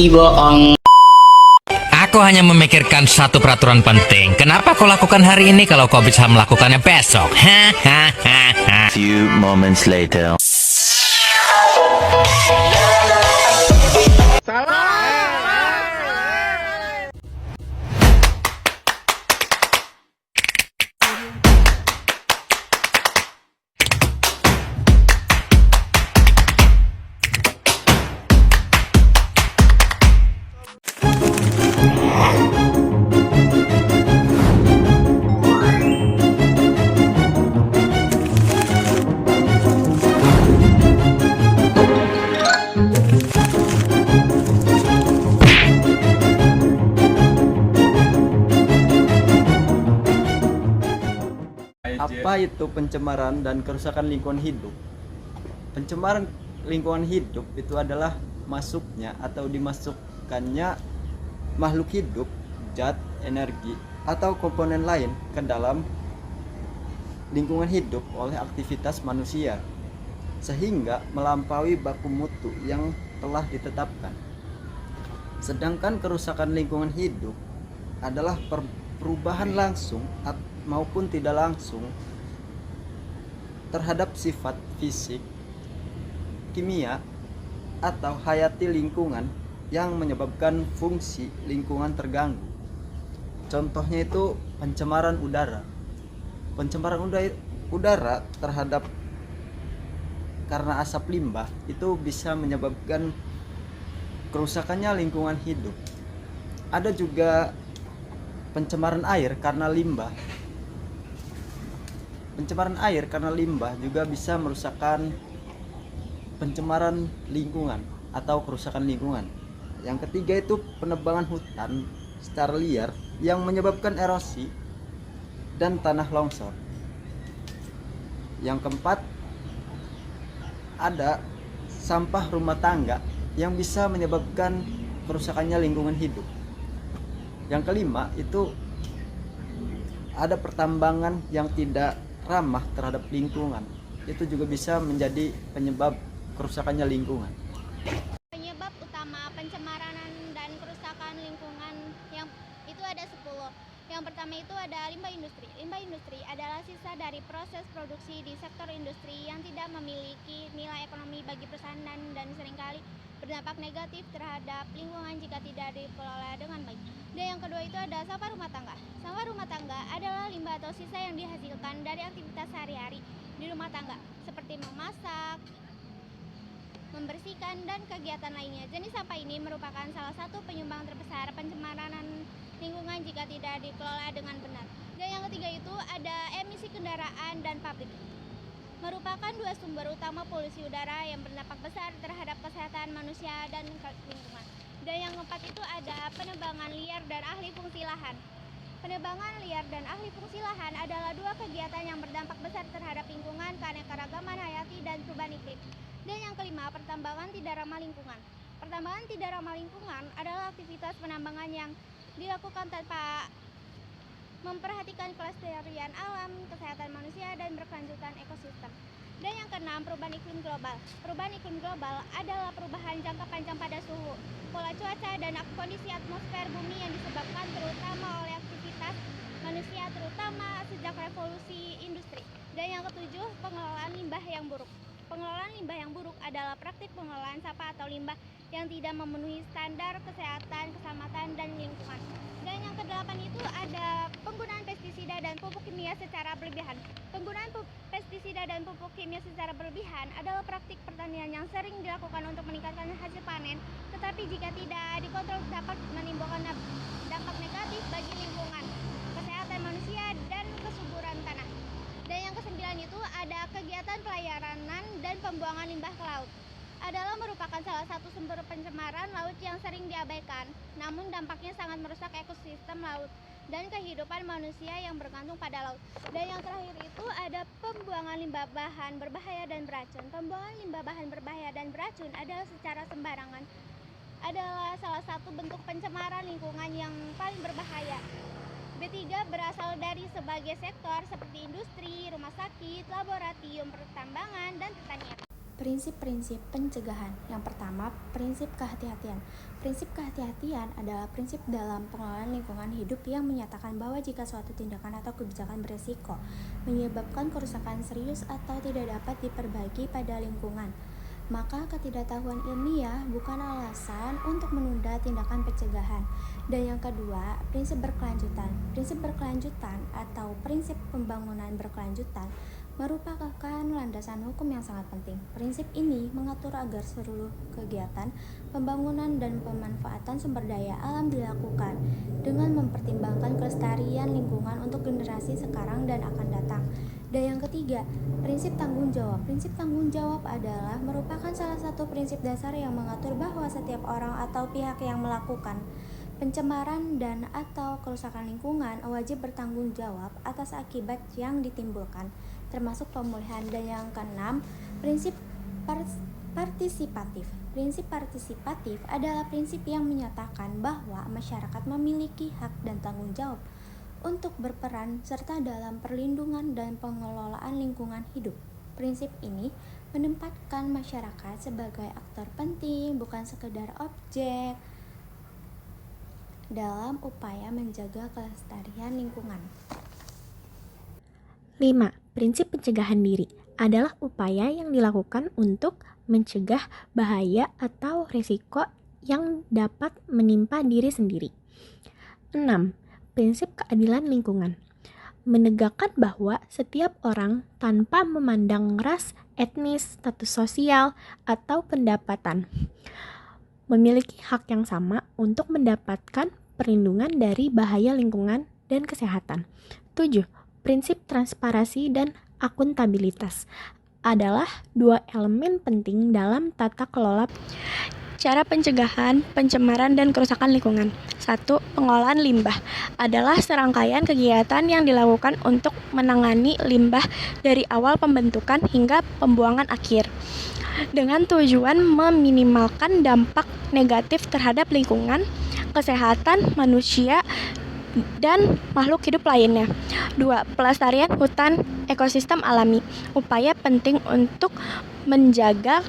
bohong. Aku hanya memikirkan satu peraturan penting. Kenapa kau lakukan hari ini kalau kau bisa melakukannya besok? Hahaha. Few moments later. Apa itu pencemaran dan kerusakan lingkungan hidup? Pencemaran lingkungan hidup itu adalah masuknya atau dimasukkannya makhluk hidup, zat, energi, atau komponen lain ke dalam lingkungan hidup oleh aktivitas manusia sehingga melampaui baku mutu yang telah ditetapkan. Sedangkan kerusakan lingkungan hidup adalah perubahan langsung maupun tidak langsung terhadap sifat fisik, kimia, atau hayati lingkungan yang menyebabkan fungsi lingkungan terganggu. Contohnya itu pencemaran udara. Pencemaran udara terhadap karena asap limbah itu bisa menyebabkan kerusakannya lingkungan hidup. Ada juga pencemaran air karena limbah. Pencemaran air karena limbah juga bisa merusakkan pencemaran lingkungan atau kerusakan lingkungan. Yang ketiga itu penebangan hutan secara liar yang menyebabkan erosi dan tanah longsor. Yang keempat ada sampah rumah tangga yang bisa menyebabkan kerusakannya lingkungan hidup. Yang kelima itu ada pertambangan yang tidak ramah terhadap lingkungan. Itu juga bisa menjadi penyebab kerusakannya lingkungan. Penyebab utama pencemaran dan kerusakan lingkungan yang itu ada 10. Yang pertama itu ada limbah industri. Limbah industri adalah sisa dari proses produksi di sektor industri yang tidak memiliki nilai ekonomi bagi perusahaan dan seringkali berdampak negatif terhadap lingkungan jika tidak dikelola dengan baik. Dan yang kedua itu ada sampah rumah tangga. Sampah rumah tangga adalah limbah atau sisa yang dihasilkan dari aktivitas sehari-hari di rumah tangga seperti memasak, membersihkan, dan kegiatan lainnya. Jenis sampah ini merupakan salah satu penyumbang terbesar pencemaran lingkungan jika tidak dikelola dengan benar. Dan yang ketiga itu ada emisi kendaraan dan pabrik. Merupakan dua sumber utama polusi udara yang berdampak besar terhadap kesehatan manusia dan lingkungan. Dan yang keempat itu ada penebangan liar dan ahli fungsi lahan. Penebangan liar dan ahli fungsi lahan adalah dua kegiatan yang berdampak besar terhadap lingkungan, keanekaragaman hayati, dan perubahan iklim. Dan yang kelima, pertambangan tidak ramah lingkungan. Pertambangan tidak ramah lingkungan adalah aktivitas penambangan yang dilakukan tanpa memperhatikan kelestarian alam, kesehatan manusia, dan berkelanjutan ekosistem. Dan yang keenam, perubahan iklim global. Perubahan iklim global adalah perubahan jangka panjang pada suhu, pola cuaca, dan kondisi atmosfer bumi yang disebabkan terutama oleh aktivitas manusia, terutama sejak revolusi industri. Dan yang ketujuh, pengelolaan limbah yang buruk. Pengelolaan limbah yang buruk adalah praktik pengelolaan sampah atau limbah yang tidak memenuhi standar kesehatan, keselamatan, dan lingkungan. Dan yang kedelapan itu ada penggunaan pestisida dan pupuk kimia secara berlebihan. Penggunaan pestisida dan pupuk kimia secara berlebihan adalah praktik pertanian yang sering dilakukan untuk meningkatkan hasil panen, tetapi jika tidak dikontrol dapat menimbulkan dampak negatif bagi lingkungan, kesehatan manusia, dan kesuburan tanah. Dan yang kesembilan itu ada kegiatan pelayaran dan pembuangan limbah ke laut. Adalah merupakan salah satu sumber pencemaran laut yang sering diabaikan, namun dampaknya sangat merusak ekosistem laut dan kehidupan manusia yang bergantung pada laut. Dan yang terakhir itu ada pembuangan limbah bahan berbahaya dan beracun. Pembuangan limbah bahan berbahaya dan beracun adalah secara sembarangan adalah salah satu bentuk pencemaran lingkungan yang paling berbahaya. B3 berasal dari sebagai sektor seperti industri, rumah sakit, laboratorium pertambangan, dan pertanian. Prinsip-prinsip pencegahan. Yang pertama, prinsip kehati-hatian. Prinsip kehati-hatian adalah prinsip dalam pengelolaan lingkungan hidup yang menyatakan bahwa jika suatu tindakan atau kebijakan beresiko menyebabkan kerusakan serius atau tidak dapat diperbaiki pada lingkungan, maka ketidaktahuan ilmiah bukan alasan untuk menunda tindakan pencegahan. Dan yang kedua, prinsip berkelanjutan. Prinsip berkelanjutan atau prinsip pembangunan berkelanjutan merupakan landasan hukum yang sangat penting. Prinsip ini mengatur agar seluruh kegiatan pembangunan dan pemanfaatan sumber daya alam dilakukan dengan mempertimbangkan kelestarian lingkungan untuk generasi sekarang dan akan datang. Dan yang ketiga, prinsip tanggung jawab. Prinsip tanggung jawab adalah merupakan salah satu prinsip dasar yang mengatur bahwa setiap orang atau pihak yang melakukan pencemaran dan atau kerusakan lingkungan wajib bertanggung jawab atas akibat yang ditimbulkan, termasuk pemulihan. Dan yang keenam, prinsip partisipatif. Prinsip partisipatif adalah prinsip yang menyatakan bahwa masyarakat memiliki hak dan tanggung jawab untuk berperan serta dalam perlindungan dan pengelolaan lingkungan hidup. Prinsip ini menempatkan masyarakat sebagai aktor penting, bukan sekedar objek dalam upaya menjaga kelestarian lingkungan. 5. Prinsip pencegahan diri adalah upaya yang dilakukan untuk mencegah bahaya atau risiko yang dapat menimpa diri sendiri. 6. Prinsip keadilan lingkungan menegakkan bahwa setiap orang tanpa memandang ras, etnis, status sosial, atau pendapatan memiliki hak yang sama untuk mendapatkan perlindungan dari bahaya lingkungan dan kesehatan. 7. Prinsip transparansi dan akuntabilitas adalah dua elemen penting dalam tata kelola. Cara pencegahan, pencemaran, dan kerusakan lingkungan. 1. Pengolahan limbah adalah serangkaian kegiatan yang dilakukan untuk menangani limbah dari awal pembentukan hingga pembuangan akhir, dengan tujuan meminimalkan dampak negatif terhadap lingkungan, kesehatan manusia, dan makhluk hidup lainnya. 2. Pelestarian hutan ekosistem alami. Upaya penting untuk menjaga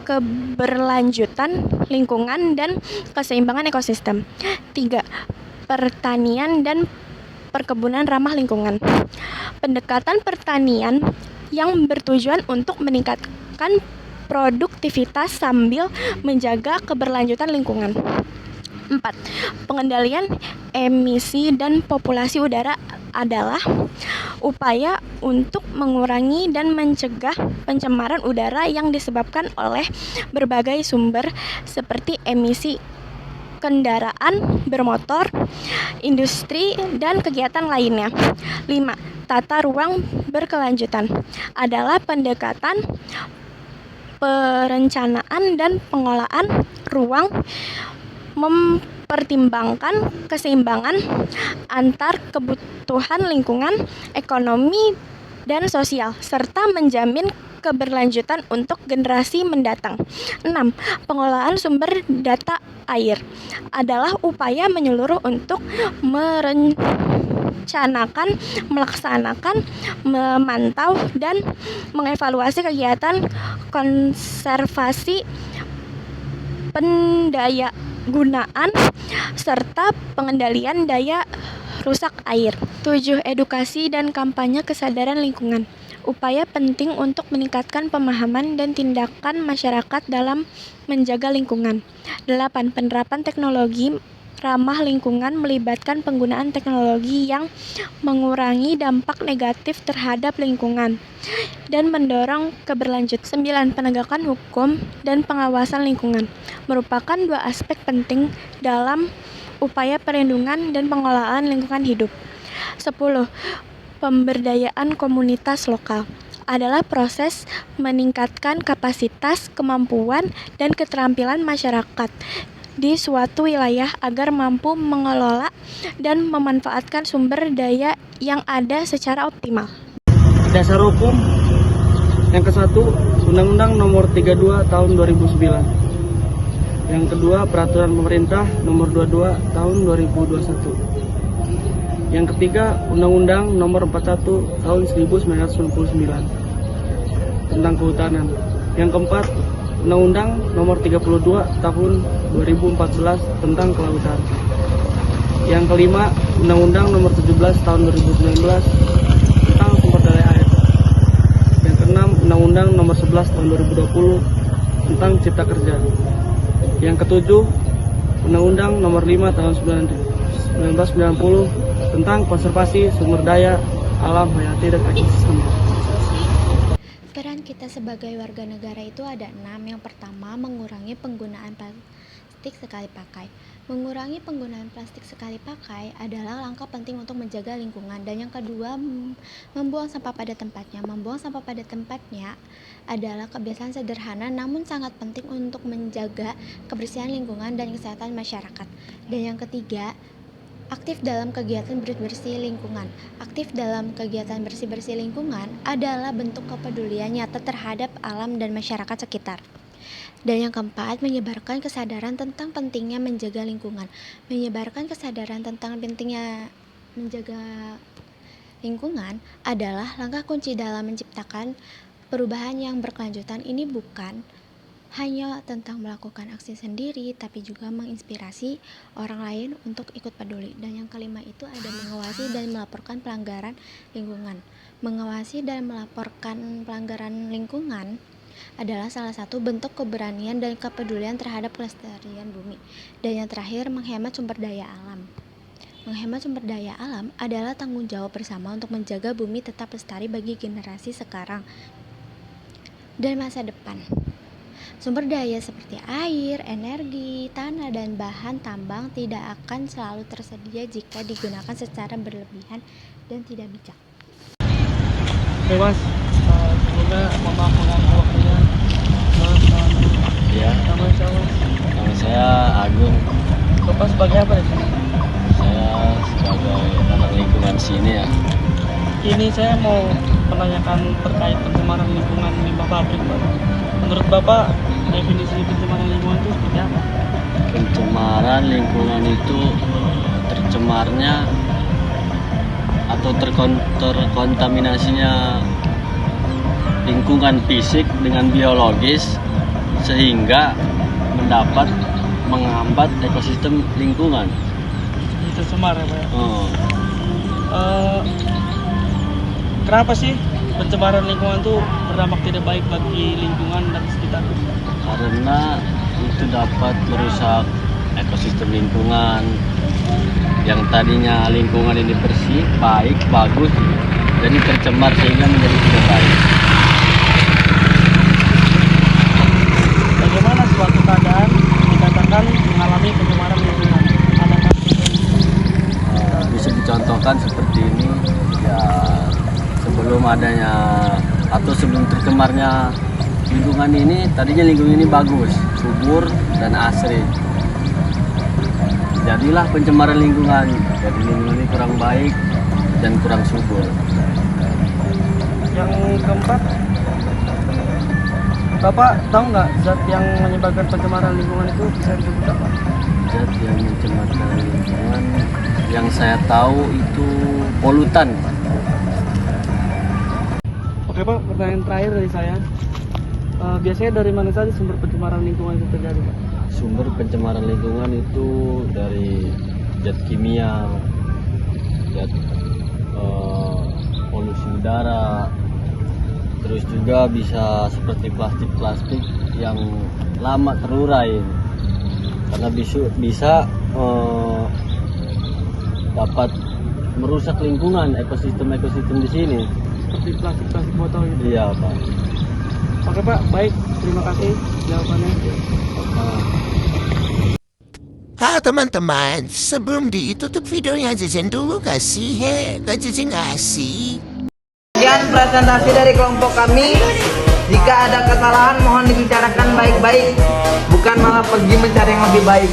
keberlanjutan lingkungan dan keseimbangan ekosistem. 3. Pertanian dan perkebunan ramah lingkungan. Pendekatan pertanian yang bertujuan untuk meningkatkan produktivitas sambil menjaga keberlanjutan lingkungan. 4. Pengendalian emisi dan populasi udara adalah upaya untuk mengurangi dan mencegah pencemaran udara yang disebabkan oleh berbagai sumber seperti emisi kendaraan bermotor, industri, dan kegiatan lainnya. 5. Tata ruang berkelanjutan adalah pendekatan perencanaan dan pengelolaan ruang mempertimbangkan keseimbangan antar kebutuhan lingkungan, ekonomi, dan sosial, serta menjamin keberlanjutan untuk generasi mendatang. 6. Pengelolaan sumber data air adalah upaya menyeluruh untuk merencanakan, melaksanakan, memantau, dan mengevaluasi kegiatan konservasi pendaya gunaan serta pengendalian daya rusak air. 7. Edukasi dan kampanye kesadaran lingkungan. Upaya penting untuk meningkatkan pemahaman dan tindakan masyarakat dalam menjaga lingkungan. 8. Penerapan teknologi ramah lingkungan melibatkan penggunaan teknologi yang mengurangi dampak negatif terhadap lingkungan dan mendorong keberlanjutan. 9. Penegakan hukum dan pengawasan lingkungan merupakan dua aspek penting dalam upaya perlindungan dan pengelolaan lingkungan hidup. 10. Pemberdayaan komunitas lokal adalah proses meningkatkan kapasitas, kemampuan, dan keterampilan masyarakat di suatu wilayah agar mampu mengelola dan memanfaatkan sumber daya yang ada secara optimal. Dasar hukum yang ke-1, Undang-Undang Nomor 32 Tahun 2009. Yang kedua, Peraturan Pemerintah Nomor 22 Tahun 2021. Yang ketiga, Undang-Undang Nomor 41 Tahun 1999 tentang kehutanan. Yang keempat, Undang-Undang Nomor 32 Tahun 2014 tentang Kelautan. Yang kelima, Undang-Undang Nomor 17 Tahun 2019 tentang Sumber Daya Air. Yang keenam, Undang-Undang Nomor 11 Tahun 2020 tentang Cipta Kerja. Yang ketujuh, Undang-Undang Nomor 5 Tahun 1990 tentang konservasi sumber daya alam hayati dan ekosistem. Peran kita sebagai warga negara itu ada 6. Yang pertama, mengurangi penggunaan plastik sekali pakai. Mengurangi penggunaan plastik sekali pakai adalah langkah penting untuk menjaga lingkungan. Dan yang kedua, membuang sampah pada tempatnya. Membuang sampah pada tempatnya adalah kebiasaan sederhana namun sangat penting untuk menjaga kebersihan lingkungan dan kesehatan masyarakat. Dan yang ketiga, aktif dalam kegiatan bersih-bersih lingkungan. Aktif dalam kegiatan bersih-bersih lingkungan adalah bentuk kepedulian nyata terhadap alam dan masyarakat sekitar. Dan yang keempat, menyebarkan kesadaran tentang pentingnya menjaga lingkungan. Menyebarkan kesadaran tentang pentingnya menjaga lingkungan adalah langkah kunci dalam menciptakan perubahan yang berkelanjutan. Ini bukan hanya tentang melakukan aksi sendiri, tapi juga menginspirasi orang lain untuk ikut peduli. Dan yang kelima itu ada mengawasi dan melaporkan pelanggaran lingkungan. Mengawasi dan melaporkan pelanggaran lingkungan adalah salah satu bentuk keberanian dan kepedulian terhadap kelestarian bumi. Dan yang terakhir, menghemat sumber daya alam. Menghemat sumber daya alam adalah tanggung jawab bersama untuk menjaga bumi tetap lestari bagi generasi sekarang dan masa depan. Sumber daya seperti air, energi, tanah, dan bahan tambang tidak akan selalu tersedia jika digunakan secara berlebihan dan tidak bijak. Oke Mas, semoga Mama mengganggu waktunya. Ya, Nama siapa? nama saya Agung. Bapak sebagai apa nih? Saya sebagai anak lingkungan sini ya. Ini saya mau menanyakan terkait pencemaran lingkungan limbah pabrik, Pak. Menurut Bapak, definisi pencemaran lingkungan itu seperti apa? Pencemaran lingkungan itu tercemarnya atau terkontaminasinya lingkungan fisik dengan biologis sehingga mendapat menghambat ekosistem lingkungan. Itu tercemar ya Pak ya? Oh, Kenapa sih pencemaran lingkungan itu berdampak tidak baik bagi lingkungan dan sekitar? karena itu dapat merusak ekosistem lingkungan yang tadinya lingkungan ini bersih, baik, bagus, jadi tercemar sehingga menjadi tidak baik. Bagaimana suatu keadaan dikatakan mengalami pencemaran lingkungan? Adakah Bisa dicontohkan seperti ini ya, sebelum adanya atau sebelum tercemarnya lingkungan ini, tadinya lingkungan ini bagus, subur dan asri. Jadilah pencemaran lingkungan, jadi lingkungan ini kurang baik dan kurang subur. yang keempat, Bapak tahu nggak zat yang menyebabkan pencemaran lingkungan itu bisa disebut apa? Zat yang mencemarkan lingkungan yang saya tahu itu polutan. Oke Pak, pertanyaan terakhir dari saya. Biasanya dari mana saja sumber pencemaran lingkungan itu terjadi, Pak? Sumber pencemaran lingkungan itu dari zat kimia, zat polusi udara, terus juga bisa seperti plastik-plastik yang lama terurai, karena bisa dapat merusak lingkungan, ekosistem di sini. Seperti plastik botol gitu. Iya Pak. Oke Pak, baik. Terima kasih jawabannya. Halo teman-teman, sebelum ditutup videonya jajan dulu gak sih? Gak jajan gak sih? Sekian presentasi dari kelompok kami. Jika ada kesalahan mohon dibicarakan baik-baik, bukan malah pergi mencari yang lebih baik.